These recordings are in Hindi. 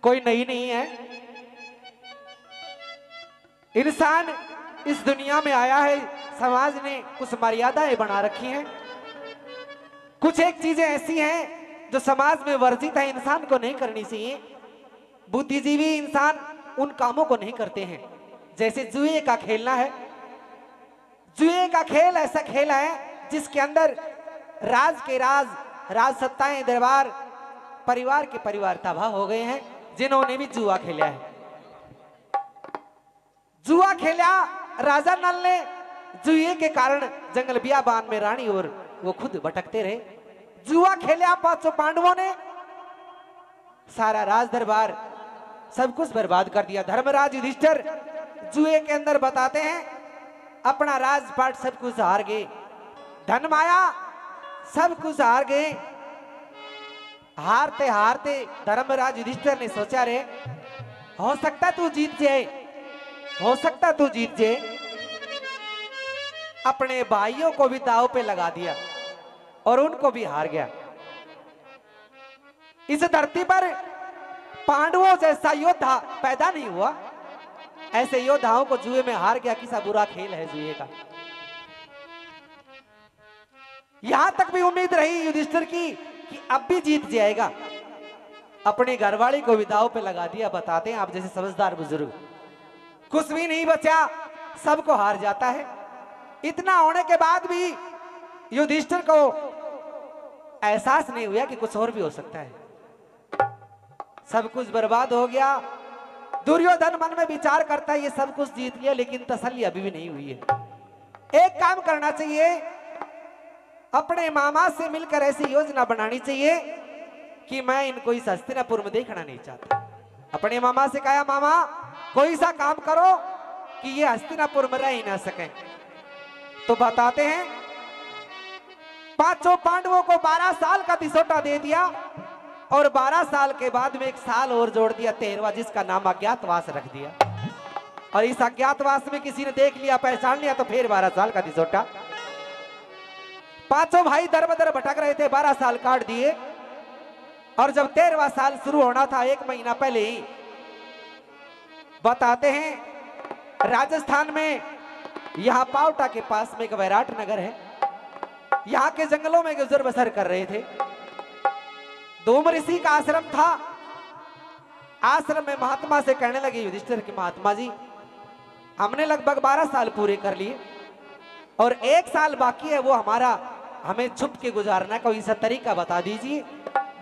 कोई नई नहीं है। इंसान इस दुनिया में आया है, समाज ने कुछ मर्यादाएं बना रखी हैं। कुछ एक चीजें ऐसी हैं जो समाज में वर्जित है, इंसान को नहीं करनी चाहिए। बुद्धिजीवी इंसान उन कामों को नहीं करते हैं। जैसे जुए का खेलना है। जुए का खेल ऐसा खेल है जिसके अंदर राज के राज सत्ताएं, दरबार, परिवार के परिवार तबाह हो गए हैं जिन्होंने भी जुआ खेला है। जुआ खेला राजा नल ने, जुए के कारण जंगल बियाबान में रानी और वो खुद भटकते रहे। जुआ खेला पांचों पांडवों ने, सारा राज दरबार सब कुछ बर्बाद कर दिया। धर्मराज युधिष्ठिर जुए के अंदर बताते हैं अपना राजपाट सब कुछ हार गए, धन माया सब कुछ हार गए। हारते हारते धर्मराज युधिष्ठिर ने सोचा, रे हो सकता तू जीत जाए, हो सकता तू जीत जाए। अपने भाइयों को भी दांव पे लगा दिया और उनको भी हार गया। इस धरती पर पांडवों जैसा योद्धा पैदा नहीं हुआ। ऐसे योद्धाओं को जुए में हार गया, किसा बुरा खेल है जुए का। यहां तक भी उम्मीद रही युधिष्ठिर की कि अब भी जीत जाएगा। अपने घरवाली को भी दांव पे लगा दिया। बताते हैं आप जैसे समझदार बुजुर्ग, कुछ भी नहीं बचा, सबको हार जाता है। इतना होने के बाद भी युधिष्ठिर को एहसास नहीं हुआ कि कुछ और भी हो सकता है। सब कुछ बर्बाद हो गया। दुर्योधन मन में विचार करता है ये सब कुछ जीत लिया, लेकिन तसल्ली अभी भी नहीं हुई है। एक काम करना चाहिए, अपने मामा से मिलकर ऐसी योजना बनानी चाहिए कि मैं इनको इस हस्तिनापुर में देखना नहीं चाहता। अपने मामा से कहा, मामा कोई सा काम करो कि ये हस्तिनापुर में रह ही ना सके। तो बताते हैं पांचों पांडवों को 12 साल का दिसोटा दे दिया और 12 साल के बाद में एक साल और जोड़ दिया, 13वां, जिसका नाम अज्ञातवास रख दिया। और इस अज्ञातवास में किसी ने देख लिया, पहचान लिया, तो फिर 12 साल का दिसोटा। पांचों भाई दर बदर भटक रहे थे, 12 साल काट दिए। और जब 13वां साल शुरू होना था, 1 महीना पहले ही, बताते हैं राजस्थान में यहां पावटा के पास में एक वैराट नगर है। यहां के जंगलों में गुजर बसर कर रहे थे। धूम ऋषि का आश्रम था। आश्रम में महात्मा से कहने लगे युधिष्ठिर कि महात्मा जी, हमने लगभग 12 साल पूरे कर लिए और 1 साल बाकी है, वो हमारा हमें छुप के गुजारना, कोई सा तरीका बता दीजिए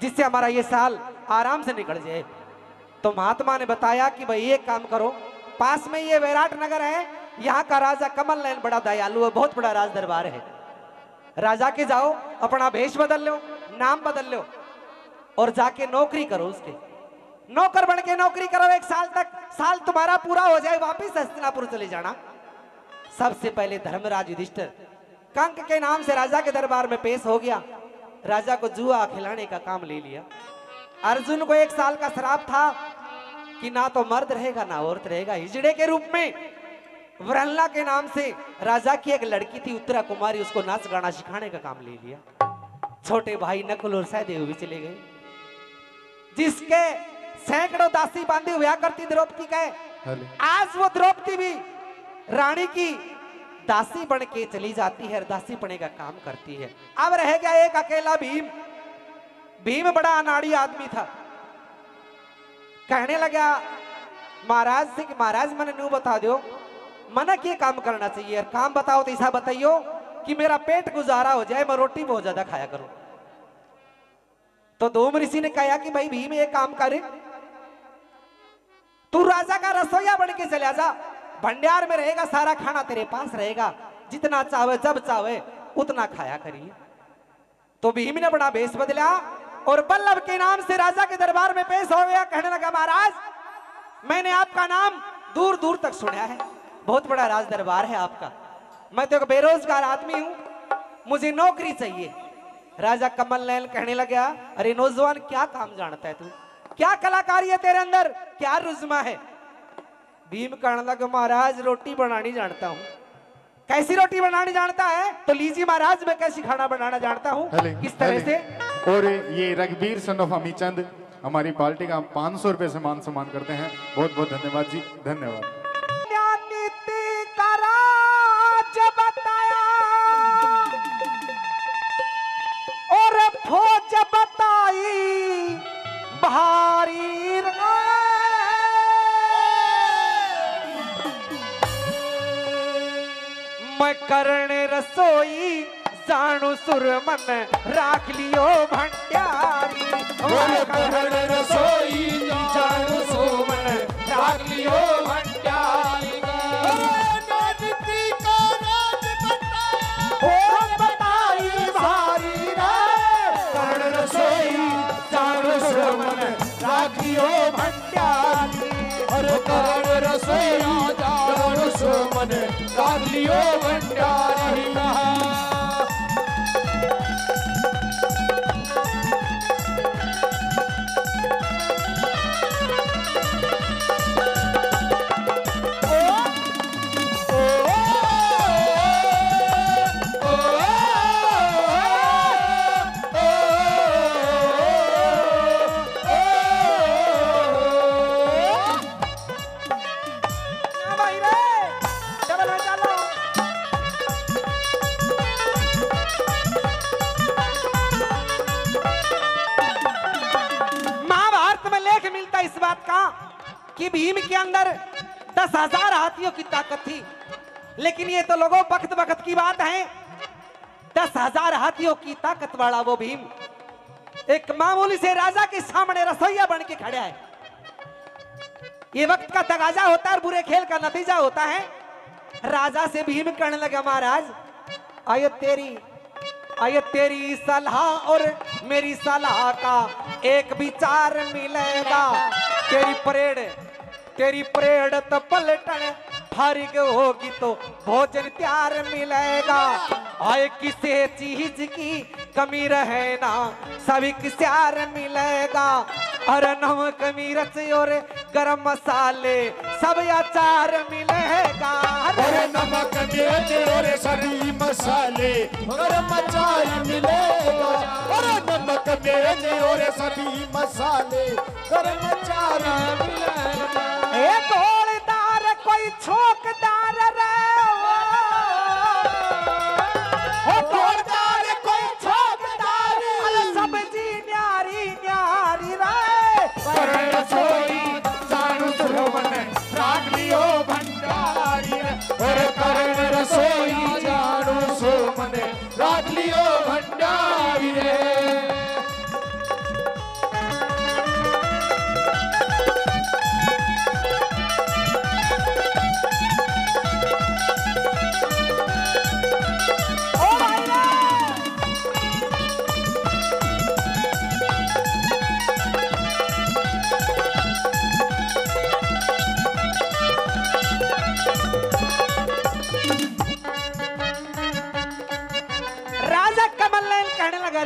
जिससे हमारा ये साल आराम से निकल जाए। तो महात्मा ने बताया कि भाई एक काम करो, पास में ये वैराट नगर है, यहाँ का राजा कमल नयन बड़ा दयालु है, बहुत बड़ा राज दरबार है। राजा के जाओ, अपना भेष बदल लो, नाम बदल लो और जाके नौकरी करो। उसके नौकर बन के नौकरी करो 1 साल तक। साल तुम्हारा पूरा हो जाए, वापिस हस्तिनापुर चले जाना। सबसे पहले धर्मराज युधिष्ठिर कंक के नाम से राजा के दरबार में पेश हो गया। राजा को जुआ खिलाने का काम ले लिया। अर्जुन को 1 साल का श्राप था कि ना तो मर्द रहेगा ना औरत रहेगा। हिजड़े के रूप में वरहला के नाम से राजा की एक लड़की थी उत्तरा कुमारी, उसको नाच गाना सिखाने का काम ले लिया। छोटे भाई नकुल और सहदेव भी चले गए। जिसके सैकड़ों दासी बांधी हुआ करती द्रौपदी का, आज वो द्रौपदी भी रानी की दासी बन के चली जाती है, दासी बने का काम करती है। अब रह गया एक अकेला भीम। भीम बड़ा अनाड़ी आदमी था। कहने लगा महाराज से कि महाराज मैंने न्यू बता दो, मना क्या काम करना चाहिए, काम बताओ तो ऐसा बताइयो कि मेरा पेट गुजारा हो जाए, मैं रोटी बहुत ज्यादा खाया करूं। तो धूम ऋषि ने कहा कि भाई भीम एक काम करे, तू राजा का रसोईया बन के चला जा, भंडार में रहेगा, सारा खाना तेरे पास रहेगा, जितना चाहे जब चाहे उतना खाया करिए। तो भीम ने बड़ा भेष बदला और बल्लभ के नाम से राजा के दरबार में पेश हो गया। कहने लगा महाराज मैंने आपका नाम दूर दूर तक सुना है, बहुत बड़ा राज दरबार है आपका, मैं तो एक बेरोजगार आदमी हूं, मुझे नौकरी चाहिए। राजा कमल नयन कहने लगा अरे नौजवान क्या काम जानता है तू, क्या कलाकारी है तेरे अंदर, क्या रुजमा है। भीम कहने लगा महाराज रोटी बनानी जानता हूं। कैसी रोटी बनानी जानता है? तो लीजिए महाराज मैं कैसी खाना बनाना जानता हूं, किस तरह से। और ये रघुवीर सन ऑफ अमीचंद हमारी पार्टी का हम 500 रुपए से मान सम्मान करते हैं। बहुत बहुत धन्यवाद जी, धन्यवाद। नीति का राज बताया और फौज बताई भारी मैं करने रसोई जानू सुरमन राख लियो भंडारी करने रसोई जानू सुरमन राख लियो भंडारी बताई भारी कर्ण रसोई जानू सुरमन राख लियो भंडारी अरे कर्ण रसोई जानू सुरमन राख लियो भंडारी कि भीम के अंदर 10,000 हाथियों की ताकत थी, लेकिन ये तो लोगों वक्त वक्त की बात है। 10,000 हाथियों की ताकत वाला वो भीम एक मामूली से राजा के सामने रसोइया बन के खड़ा है। ये वक्त का तगाजा होता है और बुरे खेल का नतीजा होता है। राजा से भीम कहने लगा, महाराज आये तेरी सलाह और मेरी सलाह का एक विचार मिलेगा। तेरी परेड तो पलटन फर्क होगी तो भोजन त्यार मिलेगा। आए किसी चीज की कमी रहे ना सभी क्यार मिलेगा। और नमक मिर्च और गरम मसाले सब अचार मिलेगा। अरे नमक मिर्च और सभी मसाले गरम अचार मिलेगा। अरे नमक मिर्च और सभी मसाले गरम अचार मिलेगा। एक होलदार कोई छोकदार रे हो होलदार कोई छोकदार सब्जी न्यारी न्यारी रे कर्ण रसोई जानू सुरमन राख लियो भंडारी। अरे कर्ण रसोई जानू सुरमन राख लियो भंडारी रे।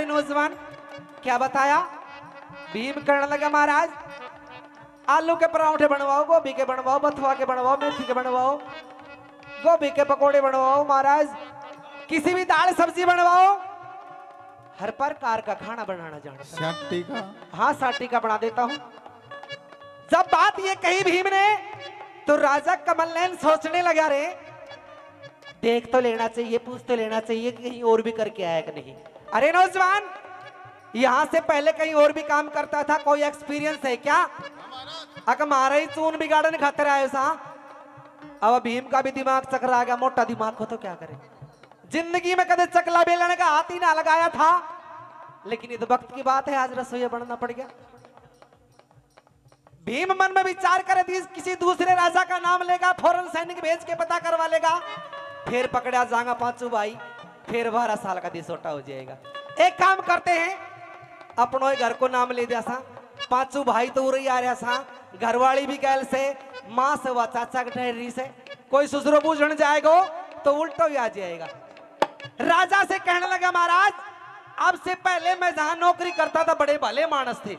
नौजवान क्या बताया? भीम कहने लगा, महाराज आलू के पराठे बनवाओ, गोभी के बनवाओ, बथुआ के बनवाओ, मेथी के बनवाओ, गोभी के पकोड़े बनवाओ, महाराज किसी भी दाल सब्जी बनवाओ, हर प्रकार का खाना बनाना जानता। हाँ साटी का बना देता हूँ। जब बात ये कही भीम ने तो राजा कमल नयन सोचने लगा, रे देख तो लेना चाहिए, पूछ तो लेना चाहिए कि कहीं और भी करके आया कि नहीं। अरे नौजवान, यहां से पहले कहीं और भी काम करता था, कोई एक्सपीरियंस है क्या? अगर मारा ही चून बिगाड़ने खतरा है सा। अब भीम का भी दिमाग चकरा गया, मोटा दिमाग हो तो क्या करे। जिंदगी में कदे चकला बेलने का हाथ ही ना लगाया था, लेकिन ये तो वक्त की बात है, आज रसोईया बनना पड़ गया। भीम मन में विचार करे किसी दूसरे राजा का नाम लेगा, फौरन सैनिक भेज के पता करवा लेगा, फिर पकड़ा जाएगा पांचों भाई, फिर 12 साल का दिसोटा हो जाएगा। एक काम करते हैं, अपनों घर को नाम ले दिया सा, पांचों भाई तो उड़ी आ रहा सा, घरवाली भी गैल से, माँ से व चाचा के ठहरी से, कोई ससुरो बूझने जाएगा तो उल्टा ही आ जाएगा। राजा से कहने लगा, महाराज अब से पहले मैं जहां नौकरी करता था बड़े भले मानस थे,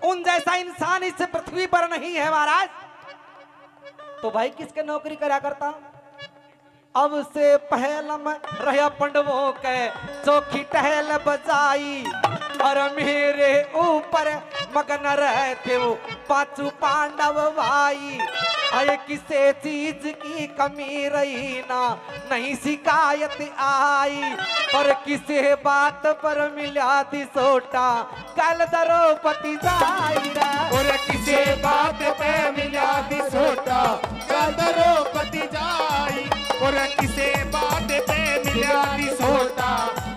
उन जैसा इंसान इस पृथ्वी पर नहीं है महाराज। तो भाई किसके नौकरी करा करता? अब से पहले मैं रहा पंडवों के चौकी टहल बजाई, और मेरे ऊपर मगन रहते वो पांचों पांडव भाई। अरे किसे चीज की कमी रही ना नहीं शिकायत आई, पर किसे बात पर मिला दी सोटा कल द्रौपदी जाई रे। और किसे बात पे मिला दी सोटा कल द्रौपदी जाई। और किसे बात पे मिला दी सोटा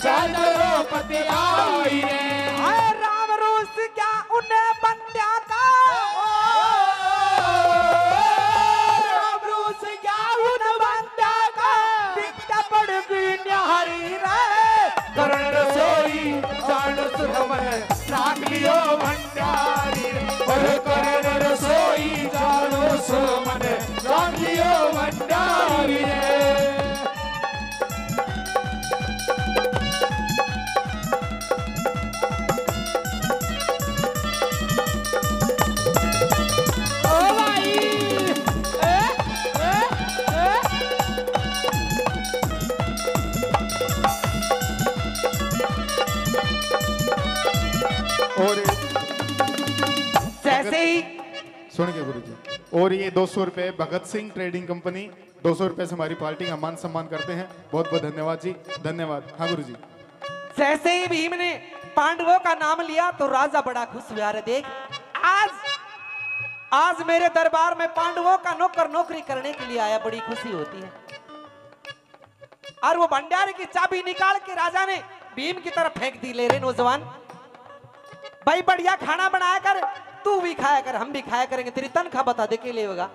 कल द्रौपदी आई रे। राम रूस क्या उन्हें बंद्या का, राम रूस क्या उन बंद्या का दिखता पड़ गई न्यारी रे। करण रसोई जान सुरमन राख लियो भंडारी रे। और करण रसोई जानो सुरमन राख लियो भंडारी रे। और जैसे ही सुन के गुरुजी, और ये 200 रुपए भगत सिंह ट्रेडिंग कंपनी 200 रुपए से हमारी पार्टी का मान सम्मान करते हैं। बहुत बहुत धन्यवाद जी, धन्यवाद। हाँ गुरुजी। जैसे ही भीम ने पांडवों का नाम लिया तो राजा बड़ा खुश हुआ। रे देख, आज मेरे दरबार में पांडवों का नौकर नौकरी करने के लिए आया, बड़ी खुशी होती है। और वो भंडारे की चाबी निकाल के राजा ने भीम की तरफ फेंक दी। ले रे नौजवान, भाई बढ़िया खाना बनाया कर, तू भी खाया कर, हम भी खाया करेंगे, तेरी तनख्वाह बता दे के लिए होगा।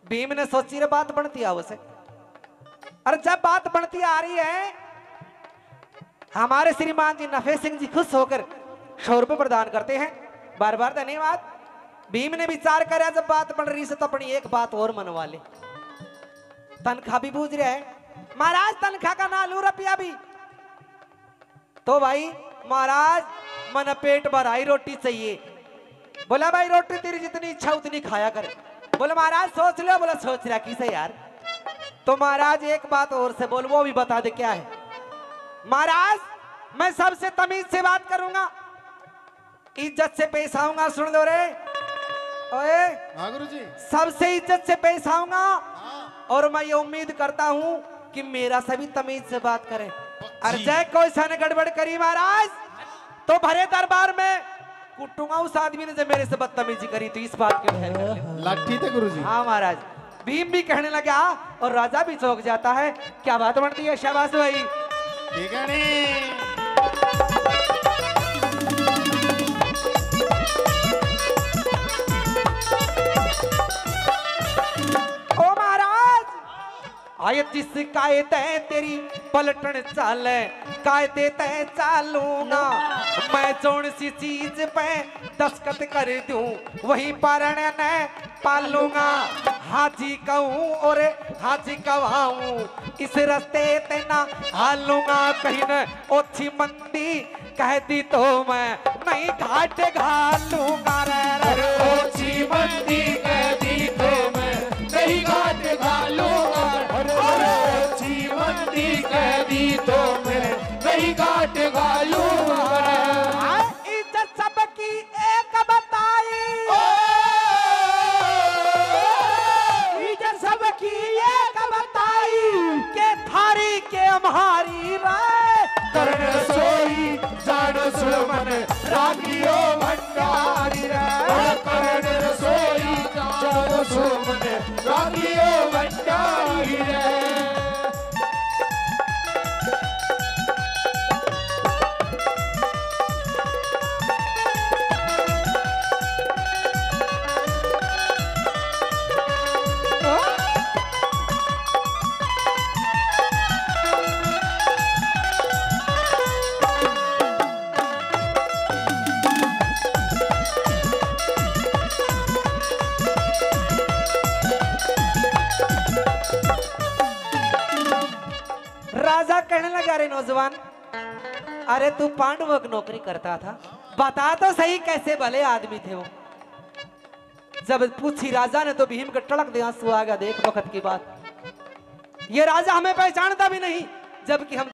भीम ने सोची रे बात बनती है उसे। और जब बात बनती आ रही है, हमारे श्रीमान जी नफे सिंह जी खुश होकर 100 रुपए प्रदान करते हैं। बार बार धन्यवाद। भीम ने विचार करा जब बात बन रही से तो अपनी एक बात और मनवा ले। तनख्वाह भी पूछ रहा है महाराज, तनख्वाह का ना लू रुपया भी तो भाई महाराज मन पेट भराई रोटी चाहिए। बोला भाई रोटी तेरी जितनी इच्छा उतनी खाया कर। बोले महाराज सोच लो। बोला सोच रहा किसे यार। तो महाराज एक बात और से बोल, वो भी बता दे क्या है। महाराज मैं सबसे तमीज से बात करूंगा, इज्जत से पेश आऊंगा। सुन लो रे ओए, हाँ गुरुजी। सबसे इज्जत से पेश आऊंगा और मैं ये उम्मीद करता हूं कि मेरा सभी तमीज से बात करे। और जय कोई सन गड़बड़ करी महाराज तो भरे दरबार में कुटूंगा उस आदमी ने जो मेरे से बदतमीजी करी। तो इस बात के ध्यान कर ले। लाठी थे गुरुजी। हाँ महाराज। भीम भी कहने लगा और राजा भी चौंक जाता है। क्या बात बनती है, शाबाश भाई। ठीक है नी। ओ महाराज, आयत जिस कायदे तेरी पलटन चाल कायदे तय चालूंगा। मैं जोन सी चीज पे दस्तखत कर दूं वही पारण ने पालूंगा। हाजी कहूं और हाजी कवाऊं इस रास्ते तेना हालूंगा। कहीं न ओछी मंदी कह दी तो मैं नहीं घाट घालूंगा रे। ओछी मंदी कह दी तो मैं नहीं घाट घालूंगा। ओछी मंदी कह दी तो मैं नहीं घाट घालूंगा। इज्जत सबकी एक बताई, इज्जत सबकी एक बताई के थारी के हमारी राय। करण रसोई जानो सुरमन राख लियो भंडारी रे। करण रसोई जानो सुरमन राख लियो भंडारी रे। राजा कहने लगा रे नौजवान, अरे तू पांडवों की नौकरी करता था, बता तो सही कैसे भले आदमी थे वो। जब पूछी राजा ने तो भीम का टड़क दे आंसू आ गया। देख वक्त की बात, ये राजा हमें पहचानता भी नहीं जबकि हम